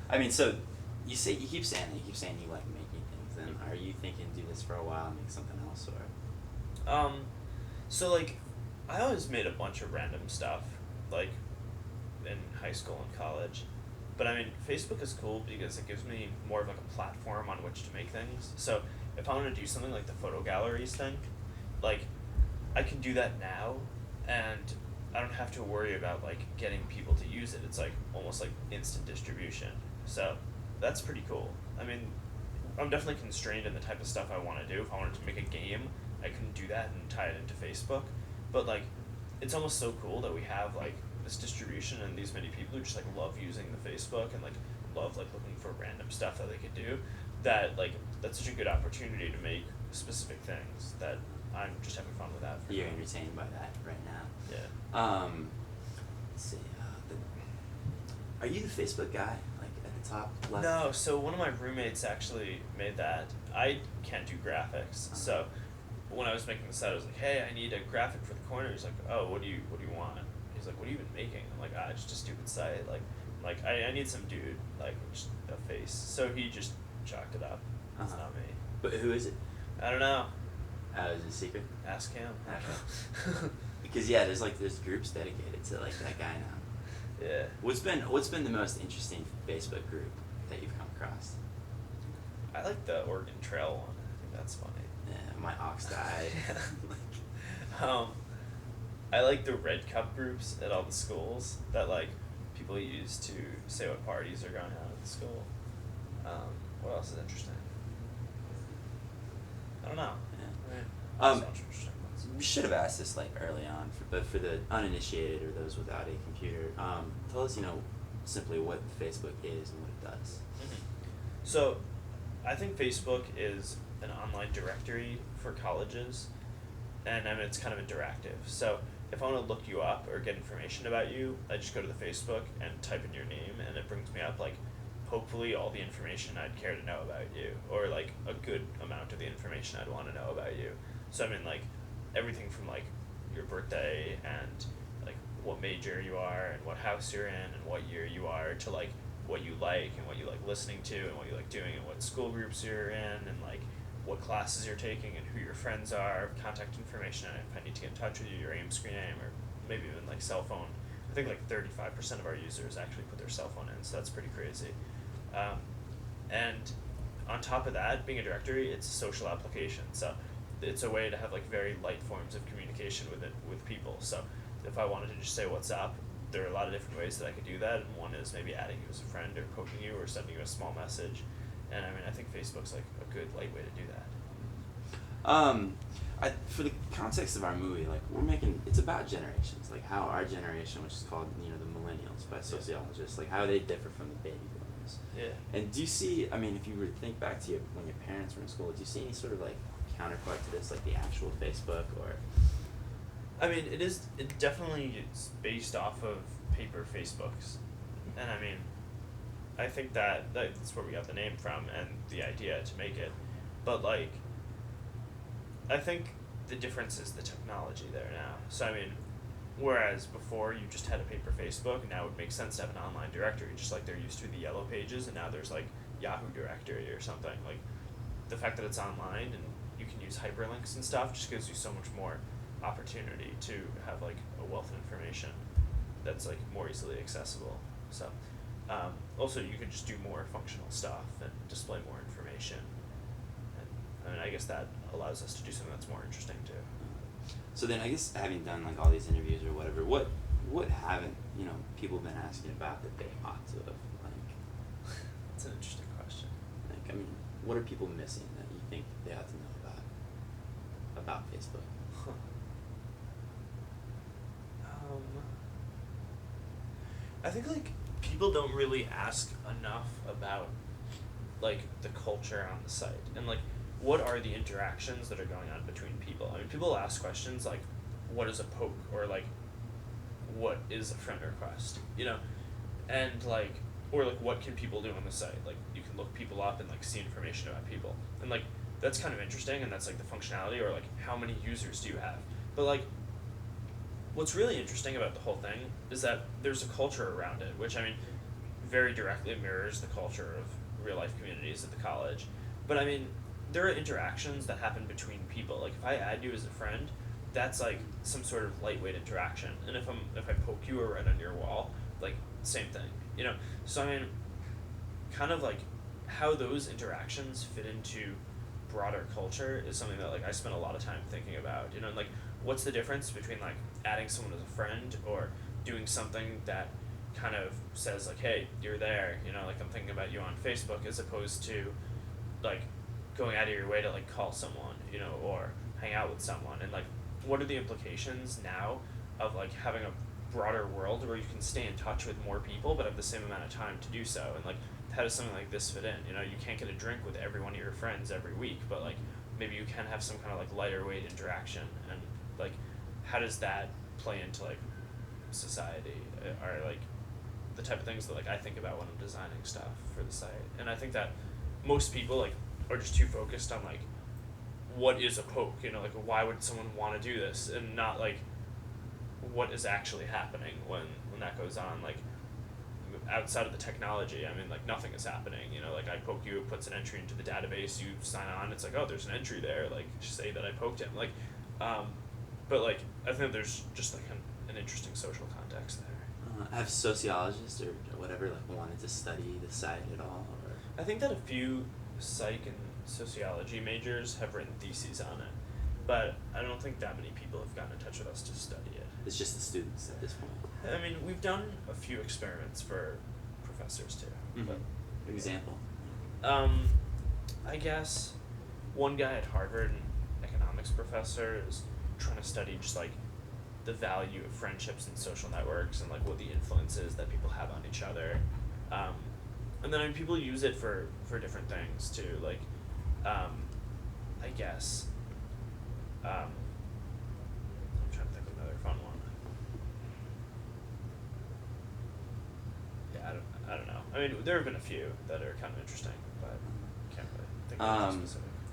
I mean, so you keep saying that. You keep saying you like making things. Then are you thinking do this for a while and make something else, or? Um, so like, I always made a bunch of random stuff, like, in high school and college. But I mean, Facebook is cool because it gives me more of like a platform on which to make things. So if I want to do something like the photo galleries thing, like, I can do that now, and I don't have to worry about like getting people to use it. It's like almost like instant distribution. So that's pretty cool. I mean, I'm definitely constrained in the type of stuff I want to do. If I wanted to make a game, I couldn't do that and tie it into Facebook. But like, it's almost so cool that we have like this distribution and these many people who just like love using the Facebook and like love like looking for random stuff that they could do. That like that's such a good opportunity to make specific things that I'm just having fun with that. For You're now. entertained by that right now. Yeah. Let's see. Are you the Facebook guy? Like at the top left? No, so one of my roommates actually made that. I can't do graphics, so when I was making the site, I was like, "Hey, I need a graphic for the corner." He's like, "Oh, what do you want?" He's like, "What are you even making?" I'm like, "Ah, it's just a stupid site. Like I need some dude, like just a face." So he just chalked it up. It's Uh-huh. not me. But who is it? I don't know. Is it a secret? Ask him. Okay. Because yeah, there's groups dedicated to like that guy now. Yeah. What's been the most interesting Facebook group that you've come across? I like the Oregon Trail one. I think that's funny. Yeah, my ox died. Um, I like the Red Cup groups at all the schools that like people use to say what parties are going on at the school. What else is interesting? I don't know. Yeah. Right. There's a bunch of interesting ones. We should have asked this like early on, but for the uninitiated or those without a computer, tell us, simply what Facebook is and what it does. Mhm. So, I think Facebook is an online directory for colleges, and I mean it's kind of interactive. So if I want to look you up or get information about you, I just go to the Facebook and type in your name, and it brings me up like hopefully all the information I'd care to know about you, or like a good amount of the information I'd want to know about you. So I mean like everything from like your birthday and like what major you are and what house you're in and what year you are to like what you like and what you like listening to and what you like doing and what school groups you're in and like what classes you're taking and who your friends are, contact information, and if I need to get in touch with you, your AIM screen name, or maybe even like cell phone. I think like 35% of our users actually put their cell phone in, so that's pretty crazy. And on top of that, being a directory, it's a social application, so it's a way to have like very light forms of communication with people. So if I wanted to just say what's up, there are a lot of different ways that I could do that, and one is maybe adding you as a friend or poking you or sending you a small message. And I mean, I think Facebook's like a good light way to do that. For the context of our movie, like it's about generations, like how our generation, which is called the millennials by sociologists, like how they differ from the baby boomers. Yeah. And do you see? I mean, if you were to think back to when your parents were in school, do you see any sort of like counterpart to this, like the actual Facebook or? I mean, it definitely is based off of paper Facebooks, and I mean, I think that's where we got the name from and the idea to make it, but like, I think the difference is the technology there now. So I mean, whereas before you just had a paper Facebook, now it would make sense to have an online directory, just like there used to be the Yellow Pages, and now there's like Yahoo directory or something. Like, the fact that it's online and you can use hyperlinks and stuff just gives you so much more opportunity to have like a wealth of information that's like more easily accessible. So also you can just do more functional stuff and display more information, and I mean I guess that allows us to do something that's more interesting too. So then I guess having done like all these interviews or whatever, what haven't people been asking about that they ought to have, like? That's an interesting question. Like, I mean, what are people missing that you think they ought to know about Facebook? Huh. I think like people don't really ask enough about like the culture on the site and like what are the interactions that are going on between people. I mean, people ask questions like, what is a poke, or like, what is a friend request, and like, or like, what can people do on the site? Like, you can look people up and like see information about people, and like that's kind of interesting, and that's like the functionality, or like how many users do you have? But like, what's really interesting about the whole thing is that there's a culture around it, which I mean, very directly mirrors the culture of real life communities at the college. But I mean, there are interactions that happen between people. Like if I add you as a friend, that's like some sort of lightweight interaction. And if I poke you or write on your wall, like same thing. You know? So I mean, kind of like how those interactions fit into broader culture is something that like I spend a lot of time thinking about. You know, like what's the difference between like adding someone as a friend or doing something that kind of says like, hey, you're there, you know, like I'm thinking about you on Facebook, as opposed to like going out of your way to like call someone, you know, or hang out with someone. And like what are the implications now of like having a broader world where you can stay in touch with more people but have the same amount of time to do so? And like how does something like this fit in? You know, you can't get a drink with every one of your friends every week, but like maybe you can have some kind of like lighter weight interaction. And like how does that play into like society, or like the type of things that like I think about when I'm designing stuff for the site. And I think that most people like are just too focused on like what is a poke, you know, like why would someone want to do this, and not like what is actually happening when that goes on. Like outside of the technology, I mean, like nothing is happening, you know, like I poke you, it puts an entry into the database, you sign on, it's like, oh, there's an entry there, like say that I poked him, like but like I think there's just like an interesting social context there. Have sociologists or whatever like wanted to study the site at all? Or I think that a few psych and sociology majors have written theses on it, but I don't think that many people have gotten in touch with us to study it. it's just the students at this point? I mean, we've done a few experiments for professors too. Mm-hmm. But Example. I guess one guy at Harvard, an economics professor, is trying to study just like the value of friendships and social networks and like what the influence is that people have on each other. And then I mean, people use it for different things too. Like, I guess, I'm trying to think of another fun one. Yeah, I don't know. I mean, there have been a few that are kind of interesting, but I can't really think of anything specific.